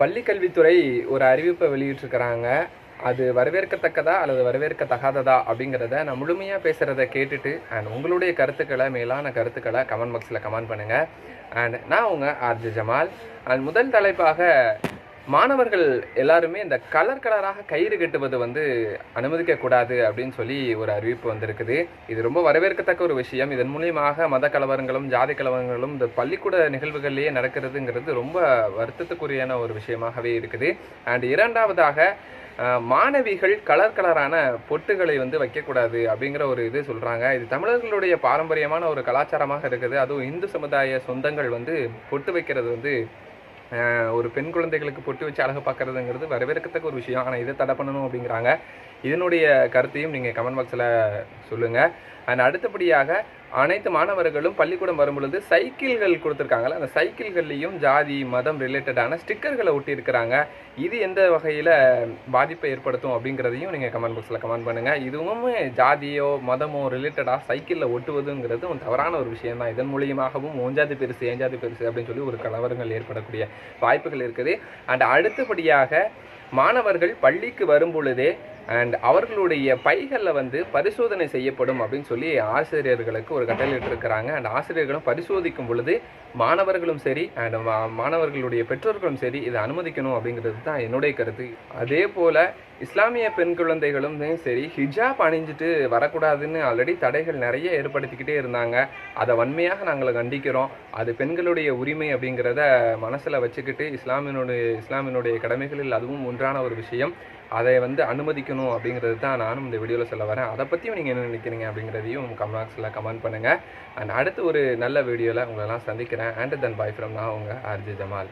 பள்ளி கல்வித்துறை ஒரு அறிவிப்பை வெளியிட்டிருக்கிறாங்க. அது வரவேற்கத்தக்கதா அல்லது வரவேற்கத்தகாததா அப்படிங்கிறத நான் முழுமையாக பேசுகிறத கேட்டுட்டு உங்களுடைய கருத்துக்களை மேலான கருத்துக்களை கமெண்ட் பாக்ஸில் கமெண்ட் பண்ணுங்கள். நான் உங்கள் ஆர்ஜே ஜமால். முதல் தலைப்பாக மாணவர்கள் எல்லாருமே இந்த கலராக கயிறு கட்டுவது அனுமதிக்கக்கூடாது அப்படின்னு சொல்லி ஒரு அறிவிப்பு வந்திருக்குது. இது ரொம்ப வரவேற்கத்தக்க ஒரு விஷயம். இதன் மூலியமாக மத கலவரங்களும் ஜாதி கலவரங்களும் இந்த பள்ளிக்கூட நிகழ்வுகள்லேயே நடக்கிறதுங்கிறது ரொம்ப வருத்தத்துக்குரியான ஒரு விஷயமாகவே இருக்குது. இரண்டாவதாக மாணவிகள் கலரான பொட்டுகளை வைக்கக்கூடாது அப்படிங்கிற ஒரு இது சொல்கிறாங்க. இது தமிழர்களுடைய பாரம்பரியமான ஒரு கலாச்சாரமாக இருக்குது. அதுவும் இந்து சமுதாய சொந்தங்கள் பொட்டு வைக்கிறது ஒரு பெண் குழந்தைகளுக்கு பொட்டு வச்சு அழகு பார்க்கறதுங்கிறது வரவேற்கத்தக்க ஒரு விஷயம். ஆனால் இதை தடை பண்ணணும் அப்படிங்கிறாங்க. இதனுடைய கருத்தையும் நீங்கள் கமெண்ட் பாக்ஸில் சொல்லுங்கள். அடுத்தபடியாக அனைத்து மாணவர்களும் பள்ளிக்கூடம் வரும்பொழுது சைக்கிள்கள் கொடுத்துருக்காங்களா, அந்த சைக்கிள்கள்லேயும் ஜாதி மதம் ரிலேட்டடான ஸ்டிக்கர்களை ஒட்டியிருக்கிறாங்க. இது எந்த வகையில் பாதிப்பை ஏற்படுத்தும் அப்படிங்கிறதையும் நீங்கள் கமெண்ட் பாக்ஸில் கமெண்ட் பண்ணுங்கள். இதுவும் ஜாதியோ மதமோ ரிலேட்டடாக சைக்கிளில் ஒட்டுவதுங்கிறது தவறான ஒரு விஷயம் தான். இதன் மூலியமாகவும் ஓஞ்சாதி பெருசு ஏஞ்சாதி பெருசு அப்படின்னு சொல்லி ஒரு கலவரங்கள் ஏற்படக்கூடிய வாய்ப்புகள் இருக்குது. அடுத்தபடியாக மாணவர்கள் பள்ளிக்கு வரும் பொழுதே அவர்களுடைய பைகளில் பரிசோதனை செய்யப்படும் அப்படின்னு சொல்லி ஆசிரியர்களுக்கு ஒரு கட்டளையிட்டிருக்கிறாங்க. ஆசிரியர்களும் பரிசோதிக்கும் பொழுது மாணவர்களும் சரி மாணவர்களுடைய பெற்றோர்களும் சரி இதை அனுமதிக்கணும் அப்படிங்கிறது தான் என்னுடைய கருத்து. அதே போல் இஸ்லாமிய பெண் குழந்தைகளும் சரி ஹிஜாப் அணிஞ்சிட்டு வரக்கூடாதுன்னு ஆல்ரெடி தடைகள் நிறைய ஏற்படுத்திக்கிட்டே இருந்தாங்க. அதை வன்மையாக நாங்கள் கண்டிக்கிறோம். அது பெண்களுடைய உரிமை அப்படிங்கிறத மனசில் வச்சுக்கிட்டு இஸ்லாமினுடைய கடமைகளில் அதுவும் ஒன்றான ஒரு விஷயம். அதை அனுமதிக்கணும் அப்படிங்கிறது தான் நானும் இந்த வீடியோவில் சொல்ல வரேன். அதை பற்றியும் நீங்கள் என்ன நினைக்கிறீங்க அப்படிங்கிறதையும் கமெண்ட் பாக்ஸில் கமெண்ட் பண்ணுங்கள். அடுத்து ஒரு நல்ல வீடியோவில் உங்களெல்லாம் சந்திக்கிறேன். அண்ட் தென் பாய் ஃப்ரம் நான் உங்கள் ஆர்ஜே ஜமால்.